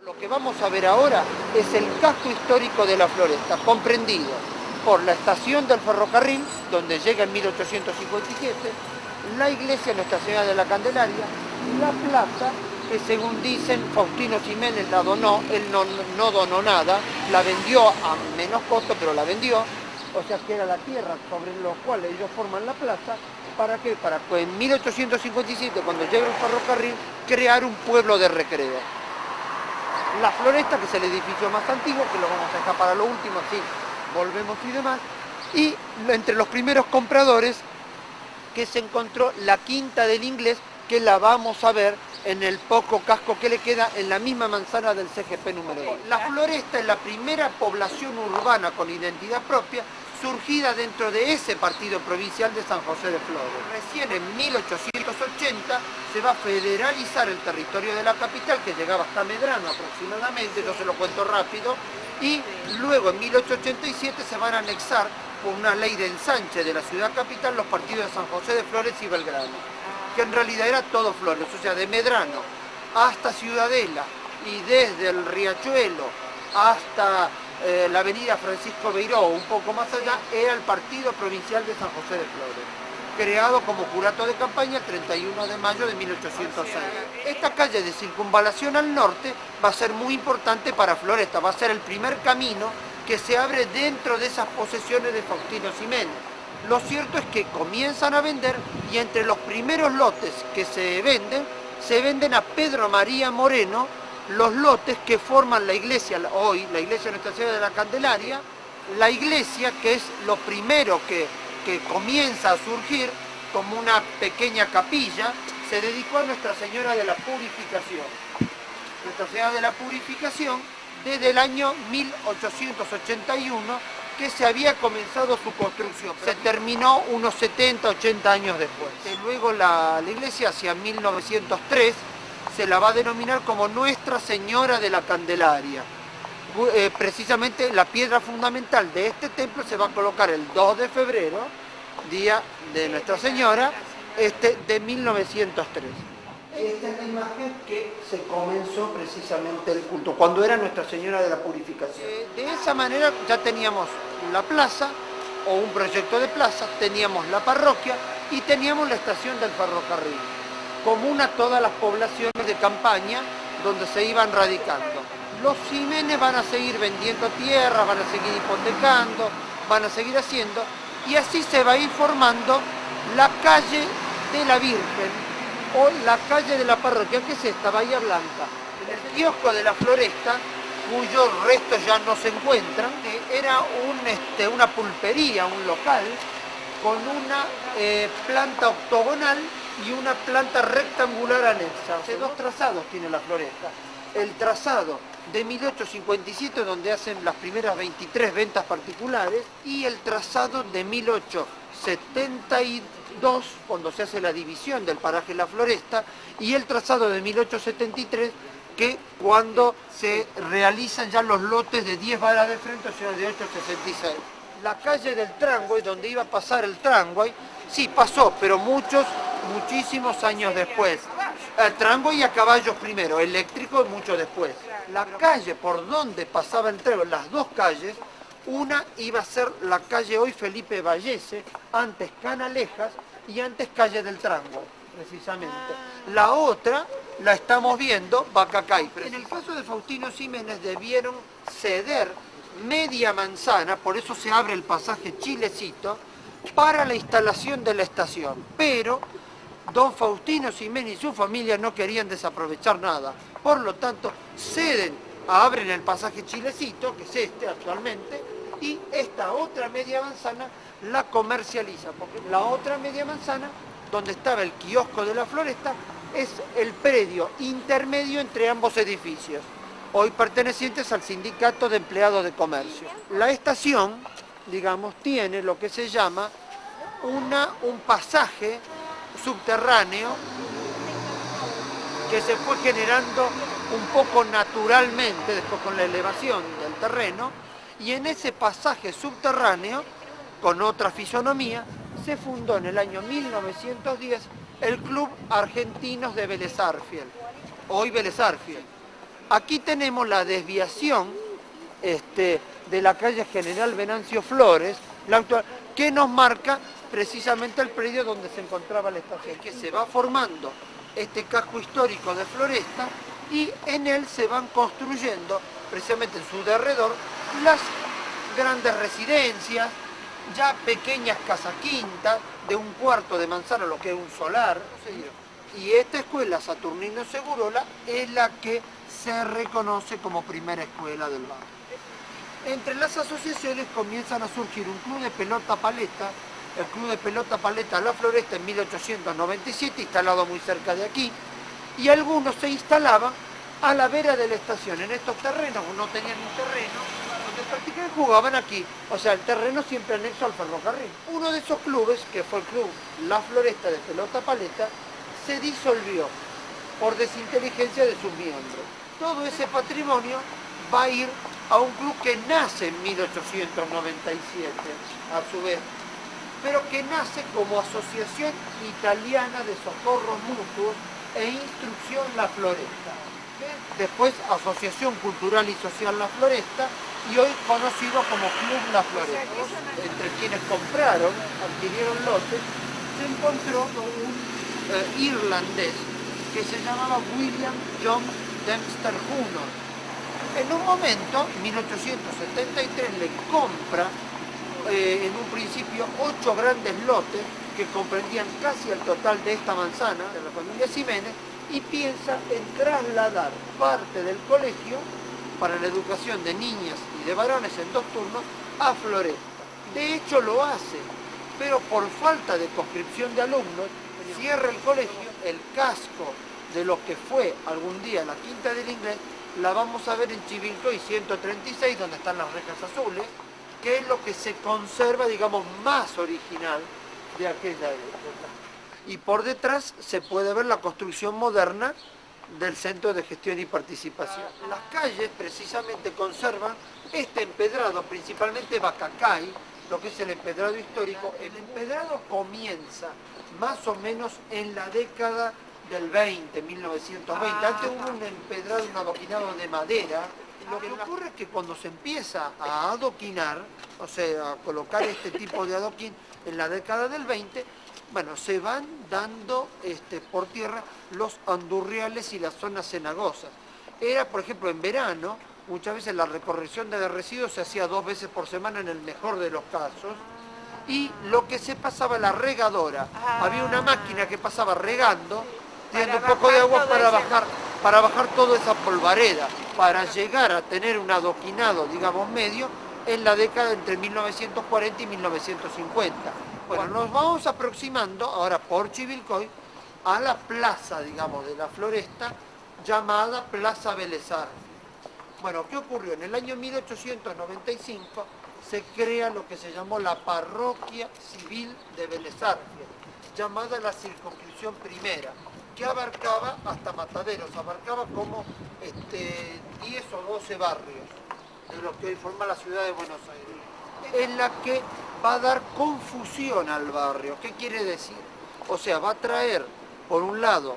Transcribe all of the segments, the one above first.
Lo que vamos a ver ahora es el casco histórico de la Floresta, comprendido por la estación del ferrocarril, donde llega en 1857, la iglesia Nuestra Señora de la Candelaria, la plaza, que según dicen Faustino Ximénez la donó, él no donó nada, la vendió a menos costo, pero la vendió, o sea que era la tierra sobre la cual ellos forman la plaza. ¿Para qué? Para que en 1857, cuando llega el ferrocarril, crear un pueblo de recreo. La Floresta, que es el edificio más antiguo, que lo vamos a dejar para lo último, así volvemos y demás. Y entre los primeros compradores que se encontró la Quinta del Inglés, que la vamos a ver en el poco casco que le queda en la misma manzana del CGP número 2. La Floresta es la primera población urbana con identidad propia surgida dentro de ese partido provincial de San José de Flores. Recién en 1880 se va a federalizar el territorio de la capital, que llegaba hasta Medrano aproximadamente, yo se lo cuento rápido, y luego en 1887 se van a anexar por una ley de ensanche de la ciudad capital los partidos de San José de Flores y Belgrano, que en realidad era todo Flores, o sea, de Medrano hasta Ciudadela y desde el Riachuelo hasta la avenida Francisco Beiró, un poco más allá, era el partido provincial de San José de Flores, creado como curato de campaña el 31 de mayo de 1806. Esta calle de circunvalación al norte va a ser muy importante para Floresta, va a ser el primer camino que se abre dentro de esas posesiones de Faustino Ximénez. Lo cierto es que comienzan a vender y entre los primeros lotes que se venden a Pedro María Moreno los lotes que forman la iglesia, hoy la iglesia Nuestra Señora de la Candelaria, la iglesia que es lo primero que comienza a surgir como una pequeña capilla, se dedicó a Nuestra Señora de la Purificación. Nuestra Señora de la Purificación desde el año 1881 que se había comenzado su construcción. Se terminó unos 70, 80 años después. Luego la iglesia hacia 1903 se la va a denominar como Nuestra Señora de la Candelaria. Precisamente la piedra fundamental de este templo se va a colocar el 2 de febrero, día de Nuestra Señora, de 1903. Esta es la imagen que se comenzó precisamente el culto, cuando era Nuestra Señora de la Purificación. De esa manera ya teníamos la plaza, o un proyecto de plaza, teníamos la parroquia y teníamos la estación del ferrocarril, común a todas las poblaciones de campaña donde se iban radicando. Los Ximénez van a seguir vendiendo tierra, van a seguir hipotecando, van a seguir haciendo, y así se va a ir formando la calle de la Virgen, o la calle de la parroquia, que es esta, Bahía Blanca. El kiosco de la Floresta, cuyos restos ya no se encuentran, era una pulpería, un local, con una planta octogonal y una planta rectangular anexa. O sea, dos trazados tiene la Floresta. El trazado de 1857, donde hacen las primeras 23 ventas particulares, y el trazado de 1872, cuando se hace la división del paraje La Floresta, y el trazado de 1873, que cuando se realizan ya los lotes de 10 varas de frente, o sea, de 8,66. La calle del Tramway, donde iba a pasar el Tramway, sí pasó, pero muchísimos años después. El tramway a caballos primero, eléctrico mucho después. La calle por donde pasaba el tren, las dos calles, una iba a ser la calle hoy Felipe Vallese, antes Canalejas y antes calle del Tramway, precisamente. La otra la estamos viendo, Bacacay. En el caso de Faustino Ximénez debieron ceder media manzana, por eso se abre el pasaje Chilecito, para la instalación de la estación, pero don Faustino Ximénez y su familia no querían desaprovechar nada, por lo tanto abren el pasaje Chilecito, que es este actualmente, y esta otra media manzana la comercializa, porque la otra media manzana, donde estaba el kiosco de la Floresta, es el predio intermedio entre ambos edificios, hoy pertenecientes al Sindicato de Empleados de Comercio. La estación, digamos, tiene lo que se llama un pasaje subterráneo que se fue generando un poco naturalmente después con la elevación del terreno, y en ese pasaje subterráneo, con otra fisonomía, se fundó en el año 1910 el Club Argentinos de Vélez Arfiel, hoy Vélez Arfiel. Aquí tenemos la desviación de la calle General Venancio Flores, la actual, que nos marca precisamente el predio donde se encontraba la estación, que se va formando este casco histórico de Floresta y en él se van construyendo, precisamente en su derredor, las grandes residencias, ya pequeñas casas quintas, de un cuarto de manzana, lo que es un solar. Y esta escuela Saturnino Segurola es la que se reconoce como primera escuela del barrio. Entre las asociaciones comienzan a surgir un club de pelota paleta, el Club de Pelota Paleta La Floresta en 1897, instalado muy cerca de aquí, y algunos se instalaban a la vera de la estación, en estos terrenos, no tenían un terreno, donde prácticamente jugaban aquí, o sea, el terreno siempre anexo al ferrocarril. Uno de esos clubes, que fue el club La Floresta de Pelota Paleta, se disolvió por desinteligencia de sus miembros. Todo ese patrimonio va a ir a un club que nace en 1897, a su vez, pero que nace como Asociación Italiana de Socorros Mutuos e Instrucción La Floresta. Después Asociación Cultural y Social La Floresta y hoy conocido como Club La Floresta. Entre quienes compraron, adquirieron lotes, se encontró un irlandés que se llamaba William John Dempster Hunor. En un momento, en 1873, le compra en un principio 8 grandes lotes que comprendían casi el total de esta manzana, de la familia Ximénez, y piensa en trasladar parte del colegio para la educación de niñas y de varones en 2 turnos a Floresta. De hecho lo hace, pero por falta de conscripción de alumnos, cierra el colegio, el casco de lo que fue algún día la Quinta del Inglés, la vamos a ver en Chivilcoy 136, donde están las rejas azules, que es lo que se conserva, digamos, más original de aquella época. Y por detrás se puede ver la construcción moderna del Centro de Gestión y Participación. Las calles precisamente conservan este empedrado, principalmente Bacacay, lo que es el empedrado histórico. El empedrado comienza más o menos en la década del 20, 1920. Antes hubo un empedrado, un adoquinado de madera. Lo que ocurre es que cuando se empieza a adoquinar, o sea, a colocar este tipo de adoquín en la década del 20, bueno, se van dando por tierra los andurriales y las zonas cenagosas. Era, por ejemplo, en verano, muchas veces la recorrección de residuos se hacía 2 veces por semana en el mejor de los casos, y lo que se pasaba, la regadora. Había una máquina que pasaba regando, tirando un poco de agua para bajar toda esa polvareda, para llegar a tener un adoquinado, digamos, medio, en la década entre 1940 y 1950. Bueno, nos vamos aproximando ahora por Chivilcoy a la plaza, digamos, de la Floresta, llamada Plaza Vélez Arfiel. Bueno, ¿qué ocurrió? En el año 1895 se crea lo que se llamó la Parroquia Civil de Vélez Arfiel, llamada la Circunscripción Primera, que abarcaba hasta Mataderos, abarcaba como 10 o 12 barrios de lo que hoy forma la ciudad de Buenos Aires, en la que va a dar confusión al barrio. ¿Qué quiere decir? O sea, va a traer, por un lado,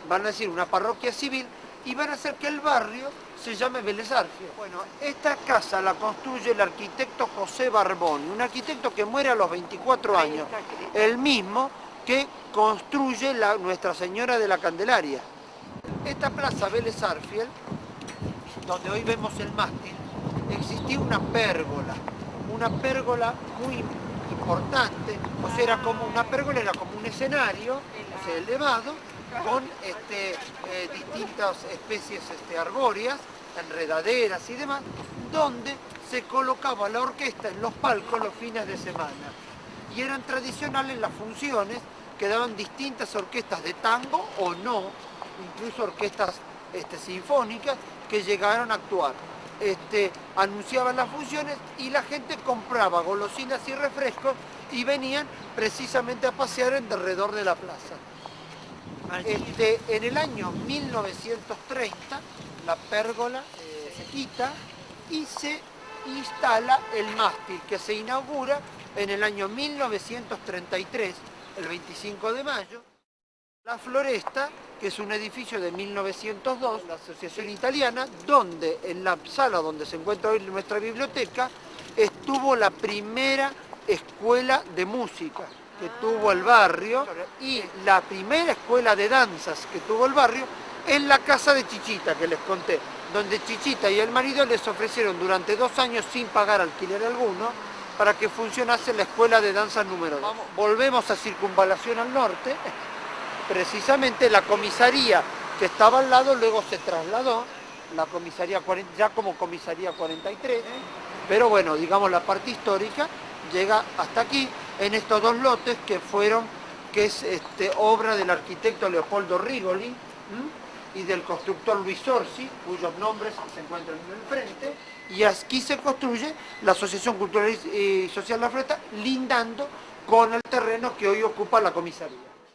van a decir una parroquia civil y van a hacer que el barrio se llame Vélez Arfiel. Bueno, esta casa la construye el arquitecto José Barboni, un arquitecto que muere a los 24 años, el mismo que construye Nuestra Señora de la Candelaria. Esta plaza Vélez Arfiel, donde hoy vemos el mástil, existía una pérgola muy importante, o sea, una pérgola era como un escenario, o sea, elevado, con distintas especies arbóreas, enredaderas y demás, donde se colocaba la orquesta en los palcos los fines de semana. Y eran tradicionales las funciones que daban distintas orquestas de tango o no, incluso orquestas sinfónicas que llegaron a actuar. Anunciaban las funciones y la gente compraba golosinas y refrescos y venían precisamente a pasear en derredor de la plaza. En el año 1930 la pérgola se quita y se instala el mástil, que se inaugura en el año 1933, el 25 de mayo. La Floresta, que es un edificio de 1902, la asociación italiana, donde en la sala donde se encuentra hoy nuestra biblioteca, estuvo la primera escuela de música que tuvo el barrio y la primera escuela de danzas que tuvo el barrio en la casa de Chichita, que les conté, donde Chichita y el marido les ofrecieron durante 2 años sin pagar alquiler alguno para que funcionase la escuela de danzas número 2. Volvemos a Circunvalación al norte. Precisamente la comisaría que estaba al lado luego se trasladó, la comisaría 40, ya como comisaría 43, pero bueno, digamos la parte histórica llega hasta aquí, en estos 2 lotes que es obra del arquitecto Leopoldo Rigoli y del constructor Luis Orsi, cuyos nombres se encuentran en el frente, y aquí se construye la Asociación Cultural y Social La Floresta, lindando con el terreno que hoy ocupa la comisaría.